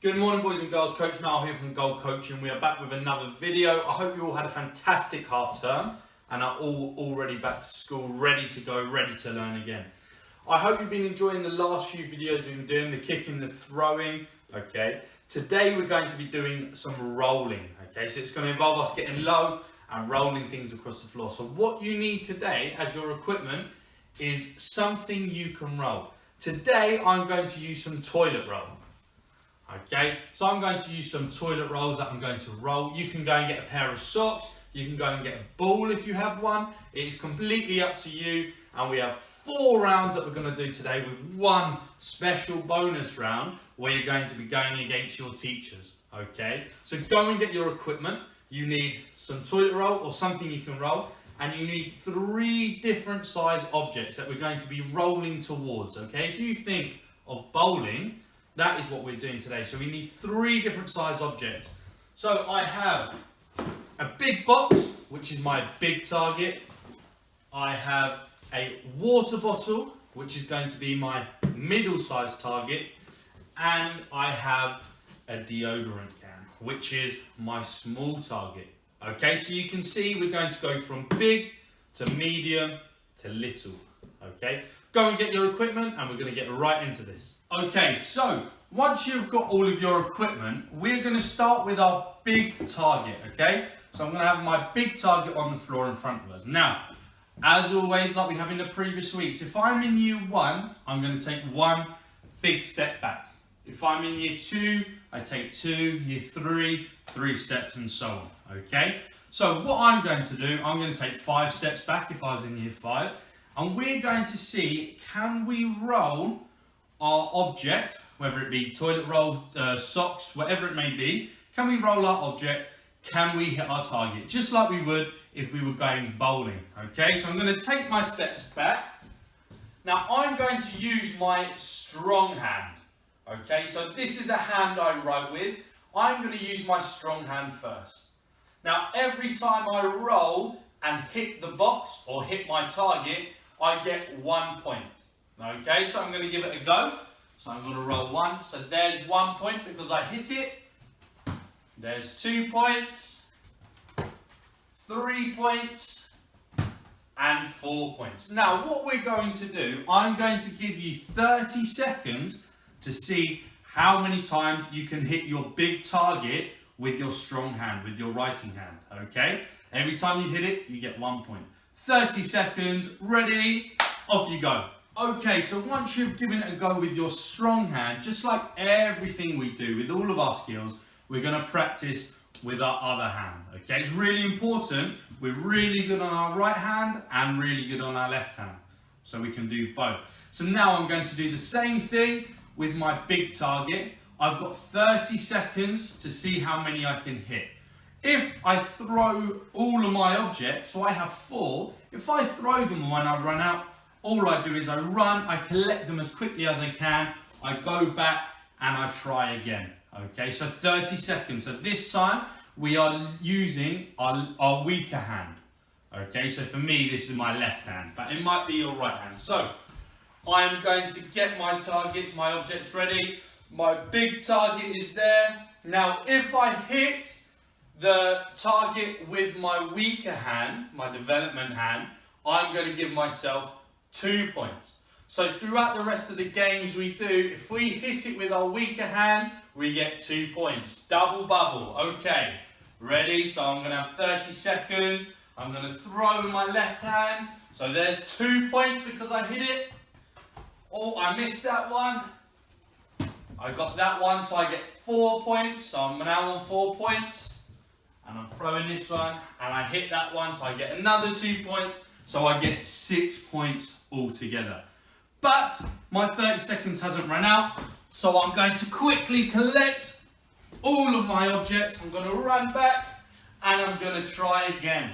Good morning, boys and girls. Coach Niall here from Gold Coaching. We are back with another video. I hope you all had a fantastic half term and are all already back to school, ready to go, ready to learn again. I hope you've been enjoying the last few videos we've been doing, the kicking, the throwing, okay? Today we're going to be doing some rolling, okay? So it's going to involve us getting low and rolling things across the floor. So what you need today as your equipment is something you can roll. Today I'm going to use some toilet roll. Okay, so I'm going to use some toilet rolls that I'm going to roll. You can go and get a pair of socks. You can go and get a ball if you have one. It is completely up to you. And we have 4 rounds that we're going to do today with one special bonus round where you're going to be going against your teachers. Okay, so go and get your equipment. You need some toilet roll or something you can roll. And you need 3 different size objects that we're going to be rolling towards. Okay, if you think of bowling, that is what we're doing today. So we need 3 different size objects. So I have a big box, which is my big target. I have a water bottle, which is going to be my middle size target. And I have a deodorant can, which is my small target. Okay, so you can see we're going to go from big to medium to little. Okay, go and get your equipment and we're going to get right into this. Okay, so once you've got all of your equipment, we're going to start with our big target, okay? So I'm going to have my big target on the floor in front of us. Now, as always, like we have in the previous weeks, if I'm in year 1, I'm going to take 1 big step back. If I'm in year 2, I take 2, year 3, 3 steps and so on, okay? So what I'm going to do, I'm going to take 5 steps back if I was in year 5. And we're going to see, can we roll our object, whether it be toilet roll, socks, whatever it may be, can we roll our object, can we hit our target, just like we would if we were going bowling, okay? So I'm going to take my steps back. Now I'm going to use my strong hand, okay? So this is the hand I write with. I'm going to use my strong hand first. Now every time I roll and hit the box or hit my target, I get 1 point. Okay, so I'm going to give it a go. So I'm going to roll 1. So there's 1 point because I hit it. There's 2 points, 3 points, and 4 points. Now what we're going to do, I'm going to give you 30 seconds to see how many times you can hit your big target with your strong hand, with your writing hand. Okay, every time you hit it, you get 1 point. 30 seconds, ready, off you go. Okay, so once you've given it a go with your strong hand, just like everything we do with all of our skills, we're going to practice with our other hand. Okay, it's really important. We're really good on our right hand and really good on our left hand. So we can do both. So now I'm going to do the same thing with my big target. I've got 30 seconds to see how many I can hit. If I throw all of my objects, so I have 4, if I throw them when I run out, all I do is I run, I collect them as quickly as I can, I go back and I try again. Okay, so 30 seconds. So this time we are using our weaker hand. Okay, so for me this is my left hand, but it might be your right hand. So I am going to get my targets, my objects ready. My big target is there. Now if I hit the target with my weaker hand, my development hand, I'm going to give myself 2 points. So throughout the rest of the games we do, if we hit it with our weaker hand, we get 2 points. Double bubble. Okay, ready? So I'm going to have 30 seconds. I'm going to throw with my left hand. So there's 2 points because I hit it. Oh, I missed that one. I got that one, so I get 4 points. So I'm now on 4 points. And I'm throwing this one, and I hit that one, so I get another 2 points. So I get 6 points altogether. But my 30 seconds hasn't run out, so I'm going to quickly collect all of my objects. I'm going to run back and I'm going to try again.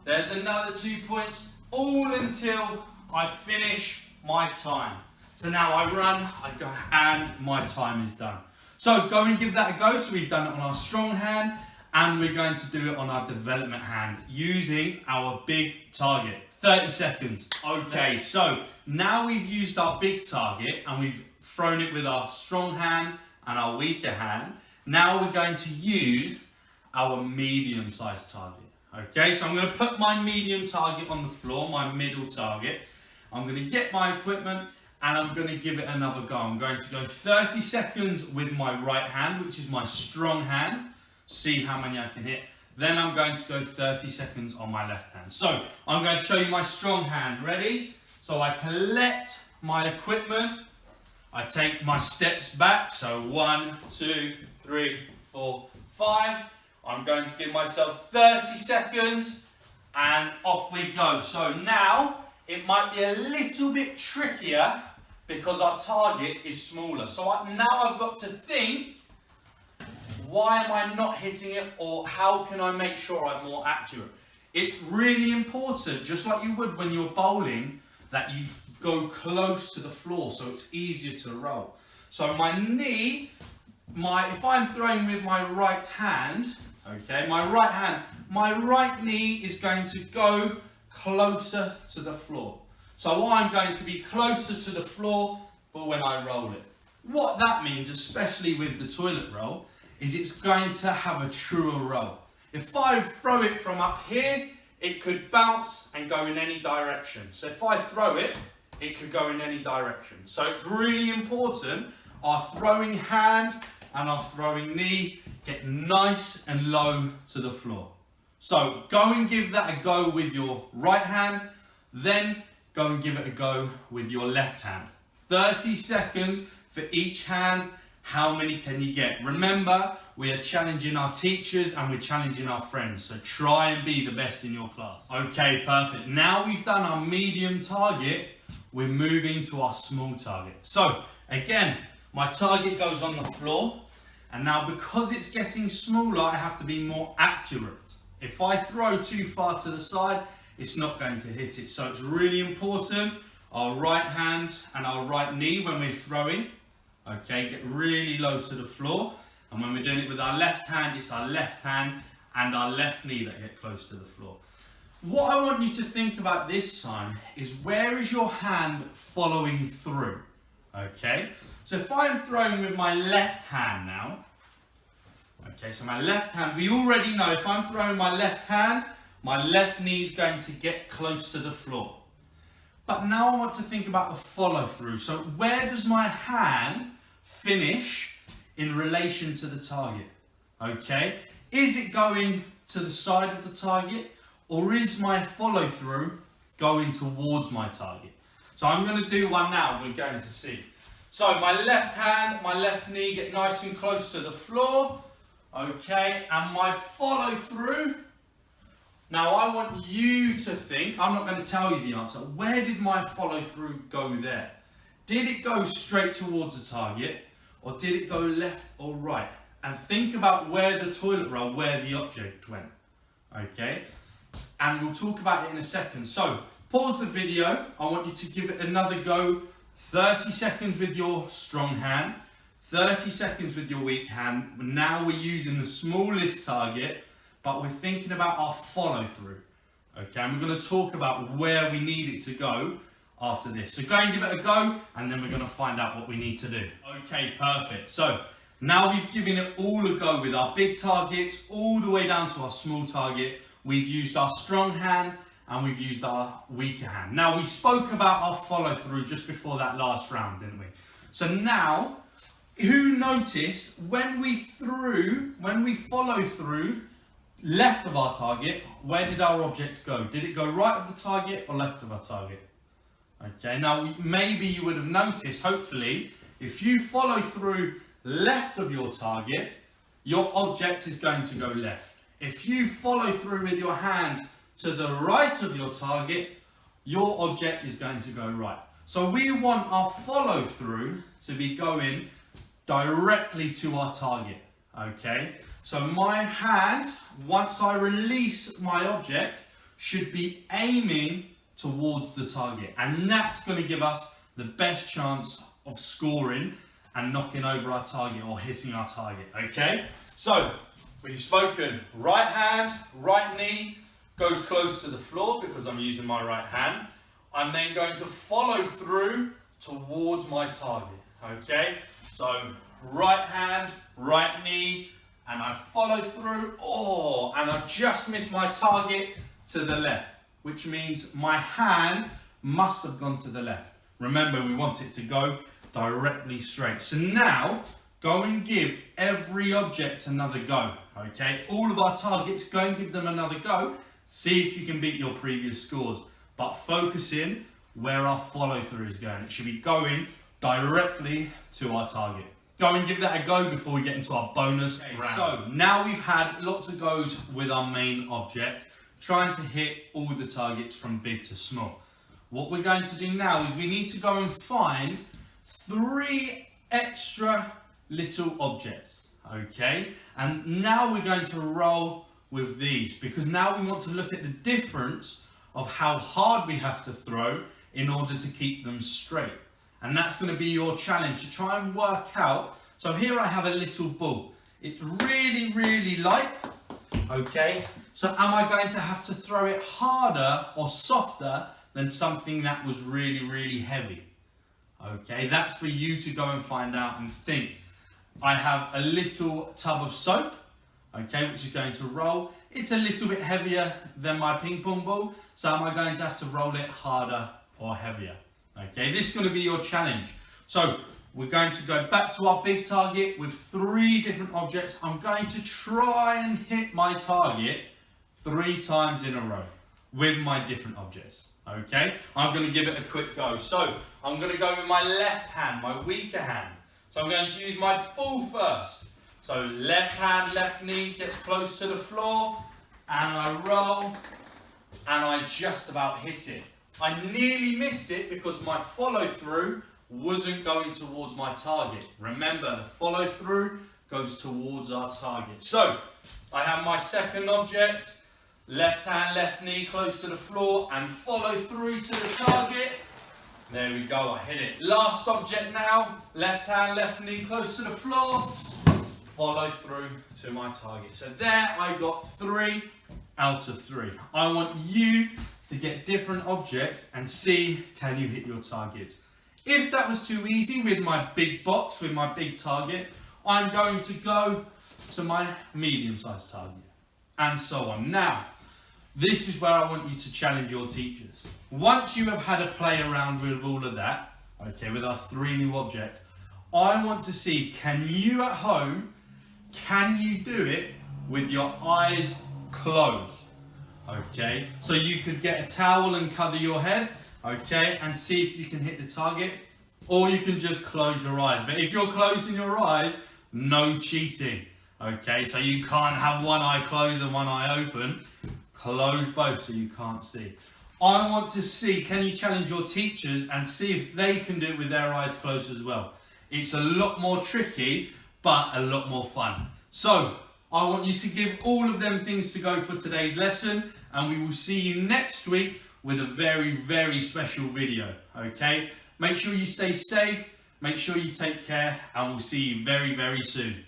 There's another 2 points, all until I finish my time. So now I run, I go, and my time is done. So go and give that a go. So we've done it on our strong hand, and we're going to do it on our development hand using our big target. 30 seconds. Okay, so now we've used our big target and we've thrown it with our strong hand and our weaker hand. Now we're going to use our medium-sized target. Okay, so I'm going to put my medium target on the floor, my middle target. I'm going to get my equipment and I'm going to give it another go. I'm going to go 30 seconds with my right hand, which is my strong hand. See how many I can hit. Then I'm going to go 30 seconds on my left hand. So I'm going to show you my strong hand. Ready? So I collect my equipment. I take my steps back. So 1, 2, 3, 4, 5. I'm going to give myself 30 seconds and off we go. So now it might be a little bit trickier because our target is smaller. So now I've got to think, why am I not hitting it, or how can I make sure I'm more accurate? It's really important, just like you would when you're bowling, that you go close to the floor so it's easier to roll. So my knee, if I'm throwing with my right hand, okay, my right knee is going to go closer to the floor. So I'm going to be closer to the floor for when I roll it. What that means, especially with the toilet roll, is it's going to have a truer roll. If I throw it from up here, it could bounce and go in any direction. So if I throw it, it could go in any direction. So it's really important our throwing hand and our throwing knee get nice and low to the floor. So go and give that a go with your right hand, then go and give it a go with your left hand. 30 seconds for each hand. How many can you get? Remember, we are challenging our teachers and we're challenging our friends. So try and be the best in your class. Okay, perfect. Now we've done our medium target, we're moving to our small target. So again, my target goes on the floor. And now because it's getting smaller, I have to be more accurate. If I throw too far to the side, it's not going to hit it. So it's really important, our right hand and our right knee when we're throwing, okay, get really low to the floor. And when we're doing it with our left hand, it's our left hand and our left knee that get close to the floor. What I want you to think about this time is, where is your hand following through? Okay, so if I'm throwing with my left hand now, okay, so my left hand, we already know if I'm throwing my left hand, my left knee is going to get close to the floor. But now I want to think about the follow through. So where does my hand finish in relation to the target? Okay, is it going to the side of the target, or is my follow through going towards my target? So I'm going to do one now, we're going to see. So my left hand, my left knee get nice and close to the floor. Okay, and my follow through. Now I want you to think, I'm not going to tell you the answer, where did my follow through go there? Did it go straight towards the target, or did it go left or right? And think about where the toilet roll, where the object went. Okay, and we'll talk about it in a second. So pause the video, I want you to give it another go. 30 seconds with your strong hand, 30 seconds with your weak hand. Now we're using the smallest target, but we're thinking about our follow through. Okay, and we're going to talk about where we need it to go after this. So go and give it a go, and then we're going to find out what we need to do. Okay, perfect. So now we've given it all a go with our big targets all the way down to our small target. We've used our strong hand and we've used our weaker hand. Now we spoke about our follow through just before that last round, didn't we? So now, who noticed when we follow through left of our target, where did our object go? Did it go right of the target or left of our target? Okay, now maybe you would have noticed, hopefully, if you follow through left of your target, your object is going to go left. If you follow through with your hand to the right of your target, your object is going to go right. So we want our follow through to be going directly to our target. Okay, so my hand, once I release my object, should be aiming towards the target, and that's going to give us the best chance of scoring and knocking over our target or hitting our target. Okay, so we've spoken right hand, right knee goes close to the floor because I'm using my right hand. I'm then going to follow through towards my target. Okay, so right hand, right knee, and I follow through, and I just missed my target to the left, which means my hand must have gone to the left. Remember, we want it to go directly straight. So now, go and give every object another go, okay? All of our targets, go and give them another go. See if you can beat your previous scores, but focus in where our follow through is going. It should be going directly to our target. Go and give that a go before we get into our bonus round. So now we've had lots of goes with our main object, trying to hit all the targets from big to small. What we're going to do now is we need to go and find 3 extra little objects, okay? And now we're going to roll with these, because now we want to look at the difference of how hard we have to throw in order to keep them straight. And that's going to be your challenge, to try and work out. So here I have a little ball. It's really, really light, okay? So am I going to have to throw it harder or softer than something that was really, really heavy? Okay, that's for you to go and find out and think. I have a little tub of soap, okay, which is going to roll. It's a little bit heavier than my ping pong ball, so am I going to have to roll it harder or heavier? Okay, this is going to be your challenge. So we're going to go back to our big target with 3 different objects. I'm going to try and hit my target 3 times in a row with my different objects. Okay, I'm going to give it a quick go. So I'm going to go with my left hand, my weaker hand. So I'm going to use my ball first. So left hand, left knee gets close to the floor, and I roll, and I just about hit it. I nearly missed it because my follow through wasn't going towards my target. Remember, the follow through goes towards our target. So I have my second object, left hand, left knee close to the floor, and follow through to the target. There we go, I hit it. Last object now, left hand, left knee close to the floor, follow through to my target. So there I got 3 out of 3. I want you to get different objects and see, can you hit your target? If that was too easy with my big box, with my big target, I'm going to go to my medium-sized target, and so on. Now, this is where I want you to challenge your teachers. Once you have had a play around with all of that, okay, with our 3 new objects, I want to see, can you at home, can you do it with your eyes closed? Okay, so you could get a towel and cover your head, okay, and see if you can hit the target, or you can just close your eyes. But if you're closing your eyes, no cheating, okay, so you can't have one eye closed and one eye open. Close both so you can't see. I want to see, can you challenge your teachers and see if they can do it with their eyes closed as well. It's a lot more tricky, but a lot more fun. So I want you to give all of them things to go for today's lesson, and we will see you next week with a very, very special video, okay? Make sure you stay safe, make sure you take care, and we'll see you very, very soon.